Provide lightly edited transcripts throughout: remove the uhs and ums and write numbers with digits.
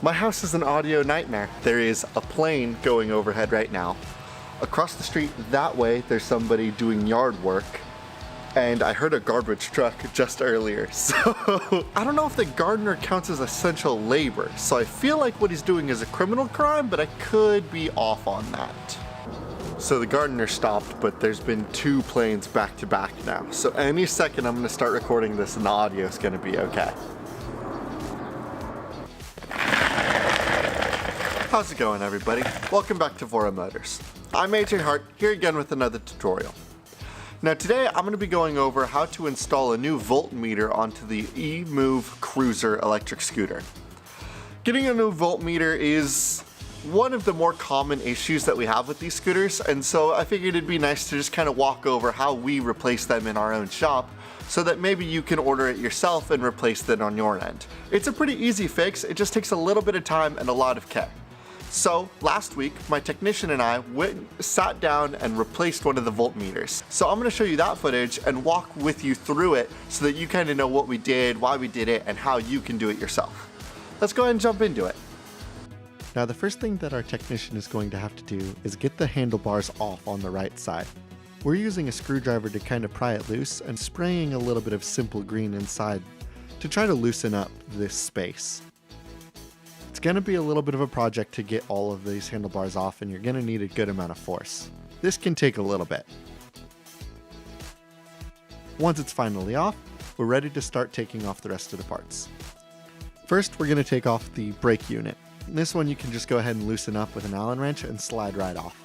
My house is an audio nightmare. There is a plane going overhead right now. Across the street that way, there's somebody doing yard work. And I heard a garbage truck just earlier. So I don't know if the gardener counts as essential labor. So I feel like what he's doing is a criminal crime, but I could be off on that. So the gardener stopped, but there's been 2 planes back to back now. So any second I'm gonna start recording this and the audio is gonna be okay. How's it going, everybody? Welcome back to Voltmeters. I'm AJ Hart, here again with another tutorial. Now today I'm going to be going over how to install a new voltmeter onto the EMOVE Cruiser electric scooter. Getting a new voltmeter is one of the more common issues that we have with these scooters, and so I figured it'd be nice to just kind of walk over how we replace them in our own shop so that maybe you can order it yourself and replace them on your end. It's a pretty easy fix, it just takes a little bit of time and a lot of care. So last week, my technician and I sat down and replaced one of the voltmeters. So I'm going to show you that footage and walk with you through it so that you kind of know what we did, why we did it, and how you can do it yourself. Let's go ahead and jump into it. Now the first thing that our technician is going to have to do is get the handlebars off on the right side. We're using a screwdriver to kind of pry it loose and spraying a little bit of simple green inside to try to loosen up this space. It's going to be a little bit of a project to get all of these handlebars off, and you're going to need a good amount of force. This can take a little bit. Once it's finally off, we're ready to start taking off the rest of the parts. First, we're going to take off the brake unit. This one you can just go ahead and loosen up with an Allen wrench and slide right off.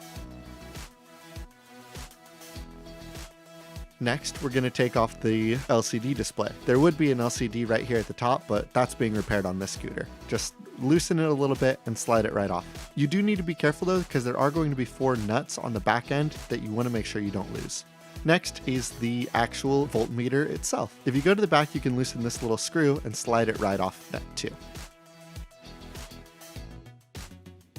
Next, we're going to take off the LCD display. There would be an LCD right here at the top, but that's being repaired on this scooter. Just loosen it a little bit and slide it right off. You do need to be careful though, because there are going to be 4 nuts on the back end that you want to make sure you don't lose. Next is the actual voltmeter itself. If you go to the back, you can loosen this little screw and slide it right off that too.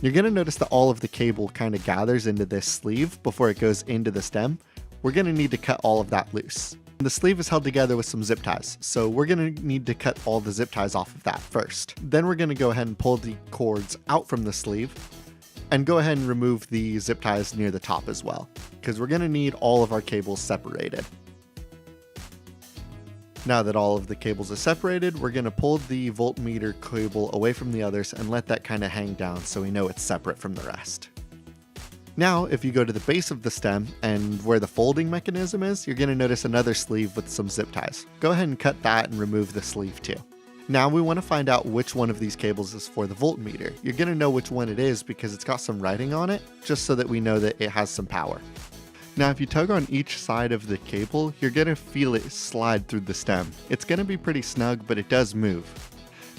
You're going to notice that all of the cable kind of gathers into this sleeve before it goes into the stem. We're going to need to cut all of that loose. The sleeve is held together with some zip ties, so we're going to need to cut all the zip ties off of that first. Then we're going to go ahead and pull the cords out from the sleeve and go ahead and remove the zip ties near the top as well, because we're going to need all of our cables separated. Now that all of the cables are separated, we're going to pull the voltmeter cable away from the others and let that kind of hang down so we know it's separate from the rest. Now, if you go to the base of the stem and where the folding mechanism is, you're going to notice another sleeve with some zip ties. Go ahead and cut that and remove the sleeve too. Now we want to find out which one of these cables is for the voltmeter. You're going to know which one it is because it's got some writing on it, just so that we know that it has some power. Now if you tug on each side of the cable, you're going to feel it slide through the stem. It's going to be pretty snug, but it does move.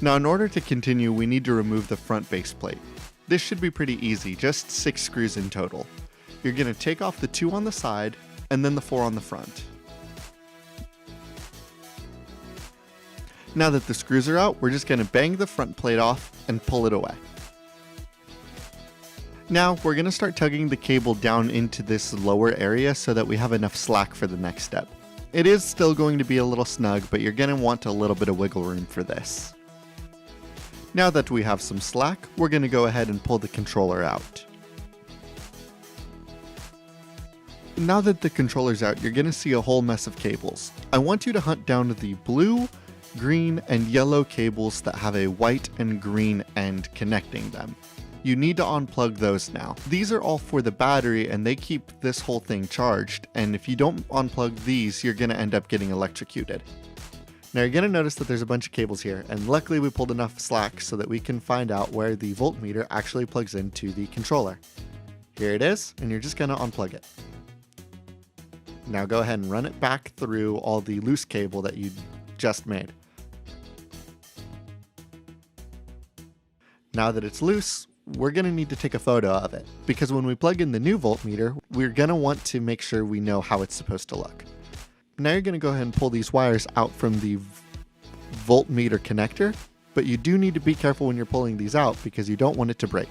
Now in order to continue, we need to remove the front base plate. This should be pretty easy, just 6 screws in total. You're going to take off the 2 on the side and then the 4 on the front. Now that the screws are out, we're just going to bang the front plate off and pull it away. Now we're going to start tugging the cable down into this lower area so that we have enough slack for the next step. It is still going to be a little snug, but you're going to want a little bit of wiggle room for this. Now that we have some slack, we're going to go ahead and pull the controller out. Now that the controller's out, you're going to see a whole mess of cables. I want you to hunt down the blue, green, and yellow cables that have a white and green end connecting them. You need to unplug those now. These are all for the battery and they keep this whole thing charged, and if you don't unplug these, you're going to end up getting electrocuted. Now you're going to notice that there's a bunch of cables here, and luckily we pulled enough slack so that we can find out where the voltmeter actually plugs into the controller. Here it is, and you're just going to unplug it. Now go ahead and run it back through all the loose cable that you just made. Now that it's loose, we're going to need to take a photo of it, because when we plug in the new voltmeter, we're going to want to make sure we know how it's supposed to look. Now you're going to go ahead and pull these wires out from the voltmeter connector, but you do need to be careful when you're pulling these out because you don't want it to break.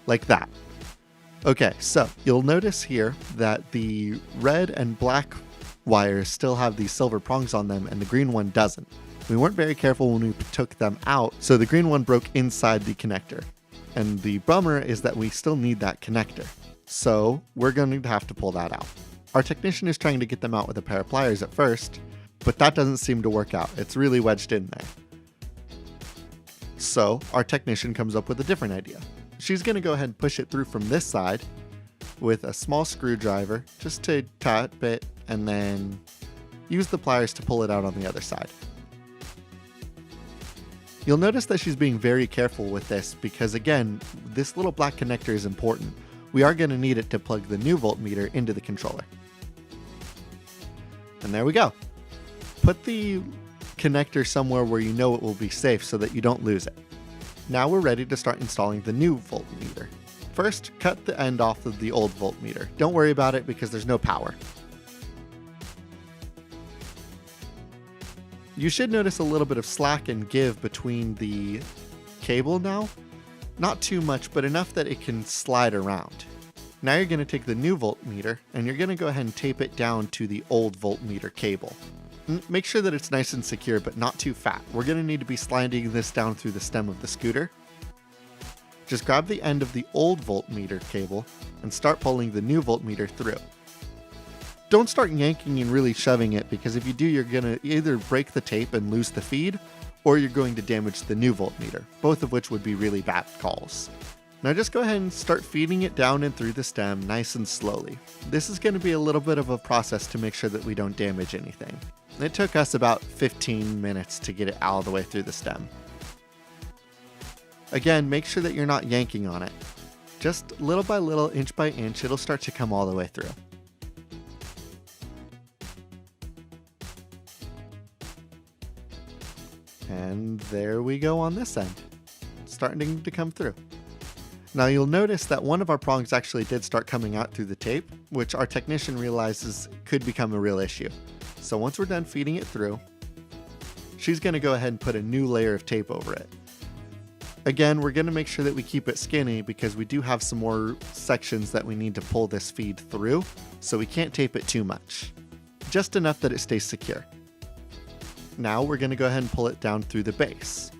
Like that. Okay, so you'll notice here that the red and black wires still have these silver prongs on them and the green one doesn't. We weren't very careful when we took them out, so the green one broke inside the connector. And the bummer is that we still need that connector. So we're going to have to pull that out. Our technician is trying to get them out with a pair of pliers at first, but that doesn't seem to work out. It's really wedged in there. So our technician comes up with a different idea. She's going to go ahead and push it through from this side with a small screwdriver just to tap it and then use the pliers to pull it out on the other side. You'll notice that she's being very careful with this because, again, this little black connector is important. We are going to need it to plug the new voltmeter into the controller. And there we go. Put the connector somewhere where you know it will be safe so that you don't lose it. Now we're ready to start installing the new voltmeter. First, cut the end off of the old voltmeter. Don't worry about it because there's no power. You should notice a little bit of slack and give between the cable now. Not too much, but enough that it can slide around. Now you're going to take the new voltmeter and you're going to go ahead and tape it down to the old voltmeter cable. Make sure that it's nice and secure, but not too fat. We're going to need to be sliding this down through the stem of the scooter. Just grab the end of the old voltmeter cable and start pulling the new voltmeter through. Don't start yanking and really shoving it, because if you do, you're going to either break the tape and lose the feed, or you're going to damage the new voltmeter, both of which would be really bad calls. Now just go ahead and start feeding it down and through the stem nice and slowly. This is going to be a little bit of a process to make sure that we don't damage anything. It took us about 15 minutes to get it all the way through the stem. Again, make sure that you're not yanking on it. Just little by little, inch by inch, it'll start to come all the way through. And there we go on this end, starting to come through. Now you'll notice that one of our prongs actually did start coming out through the tape, which our technician realizes could become a real issue. So once we're done feeding it through, she's going to go ahead and put a new layer of tape over it. Again, we're going to make sure that we keep it skinny because we do have some more sections that we need to pull this feed through, so we can't tape it too much. Just enough that it stays secure. Now we're going to go ahead and pull it down through the base.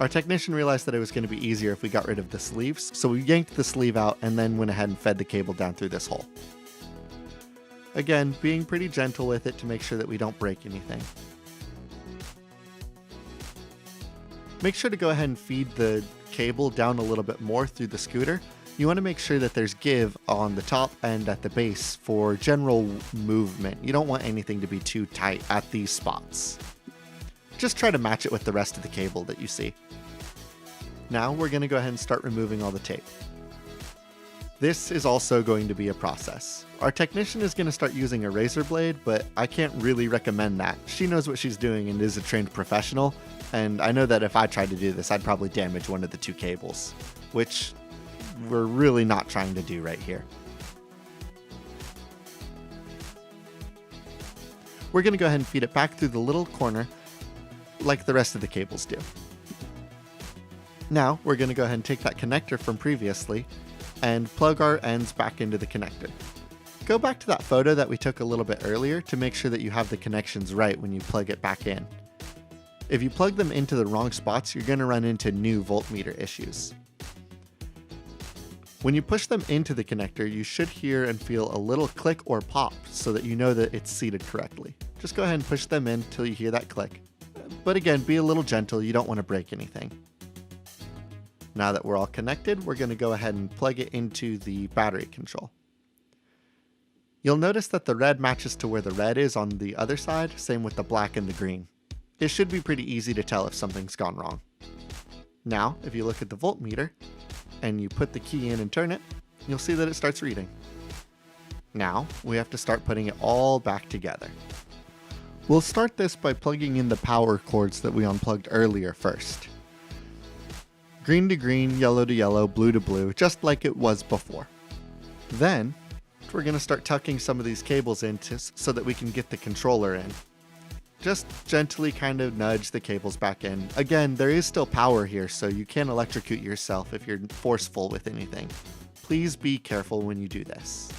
Our technician realized that it was going to be easier if we got rid of the sleeves, so we yanked the sleeve out and then went ahead and fed the cable down through this hole. Again, being pretty gentle with it to make sure that we don't break anything. Make sure to go ahead and feed the cable down a little bit more through the scooter. You want to make sure that there's give on the top and at the base for general movement. You don't want anything to be too tight at these spots. Just try to match it with the rest of the cable that you see. Now we're going to go ahead and start removing all the tape. This is also going to be a process. Our technician is going to start using a razor blade, but I can't really recommend that. She knows what she's doing and is a trained professional, and I know that if I tried to do this, I'd probably damage one of the two cables, which we're really not trying to do right here. We're going to go ahead and feed it back through the little corner like the rest of the cables do. Now we're going to go ahead and take that connector from previously and plug our ends back into the connector. Go back to that photo that we took a little bit earlier to make sure that you have the connections right when you plug it back in. If you plug them into the wrong spots, you're going to run into new voltmeter issues. When you push them into the connector, you should hear and feel a little click or pop so that you know that it's seated correctly. Just go ahead and push them in until you hear that click. But again, be a little gentle, you don't want to break anything. Now that we're all connected, we're going to go ahead and plug it into the battery control. You'll notice that the red matches to where the red is on the other side, same with the black and the green. It should be pretty easy to tell if something's gone wrong. Now, if you look at the voltmeter, and you put the key in and turn it, you'll see that it starts reading. Now, we have to start putting it all back together. We'll start this by plugging in the power cords that we unplugged earlier first. Green to green, yellow to yellow, blue to blue, just like it was before. Then, we're going to start tucking some of these cables in so that we can get the controller in. Just gently kind of nudge the cables back in. Again, there is still power here, so you can electrocute yourself if you're forceful with anything. Please be careful when you do this.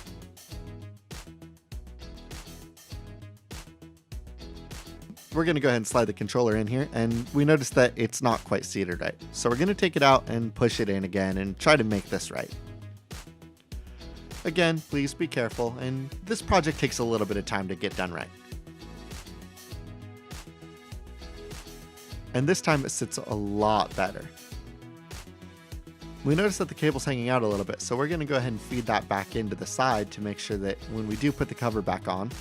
we're going to go ahead and slide the controller in here, and we notice that it's not quite seated right. So we're going to take it out and push it in again and try to make this right. Again, please be careful, and this project takes a little bit of time to get done right. And this time it sits a lot better. We notice that the cable's hanging out a little bit, so we're going to go ahead and feed that back into the side to make sure that when we do put the cover back on,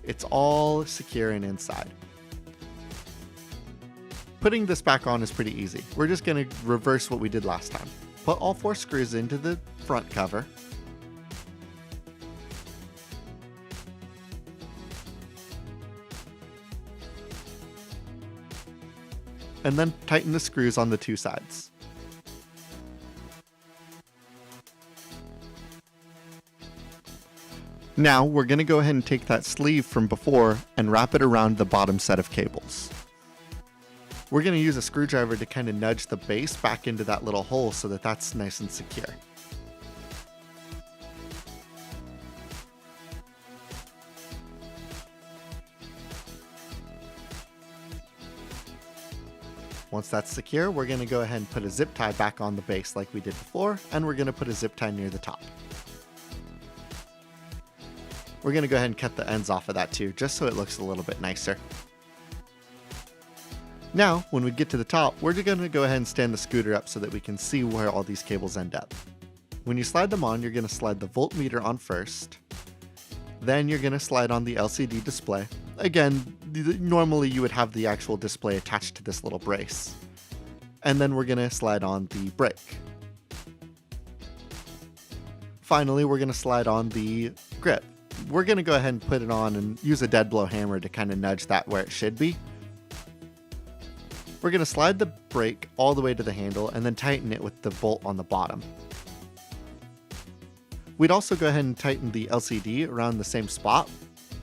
it's all secure and inside. Putting this back on is pretty easy. We're just going to reverse what we did last time. Put all 4 screws into the front cover. And then tighten the screws on the 2 sides. Now we're going to go ahead and take that sleeve from before and wrap it around the bottom set of cables. We're going to use a screwdriver to kind of nudge the base back into that little hole so that that's nice and secure. Once that's secure, we're going to go ahead and put a zip tie back on the base like we did before, and we're going to put a zip tie near the top. We're going to go ahead and cut the ends off of that too, just so it looks a little bit nicer. Now, when we get to the top, we're going to go ahead and stand the scooter up so that we can see where all these cables end up. When you slide them on, you're going to slide the voltmeter on first. Then you're going to slide on the LCD display. Again, normally you would have the actual display attached to this little brace. And then we're going to slide on the brake. Finally, we're going to slide on the grip. We're going to go ahead and put it on and use a dead blow hammer to kind of nudge that where it should be. We're going to slide the brake all the way to the handle and then tighten it with the bolt on the bottom. We'd also go ahead and tighten the LCD around the same spot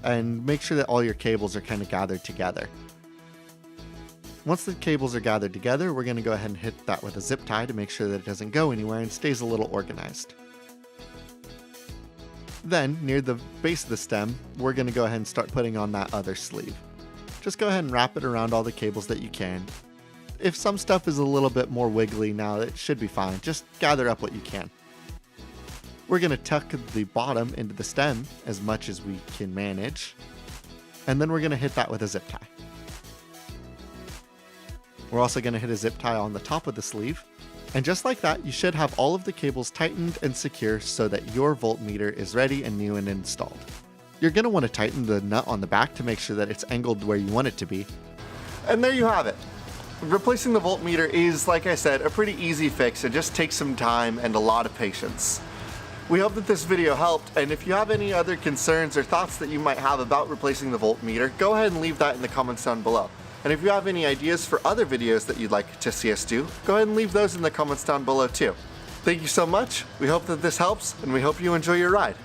and make sure that all your cables are kind of gathered together. Once the cables are gathered together, we're going to go ahead and hit that with a zip tie to make sure that it doesn't go anywhere and stays a little organized. Then, near the base of the stem, we're going to go ahead and start putting on that other sleeve. Just go ahead and wrap it around all the cables that you can. If some stuff is a little bit more wiggly now, it should be fine. Just gather up what you can. We're going to tuck the bottom into the stem as much as we can manage. And then we're going to hit that with a zip tie. We're also going to hit a zip tie on the top of the sleeve. And just like that, you should have all of the cables tightened and secure so that your voltmeter is ready and new and installed. You're going to want to tighten the nut on the back to make sure that it's angled where you want it to be. And there you have it. Replacing the voltmeter is, like I said, a pretty easy fix. It just takes some time and a lot of patience. We hope that this video helped, and if you have any other concerns or thoughts that you might have about replacing the voltmeter, go ahead and leave that in the comments down below. And if you have any ideas for other videos that you'd like to see us do, go ahead and leave those in the comments down below too. Thank you so much. We hope that this helps, and we hope you enjoy your ride.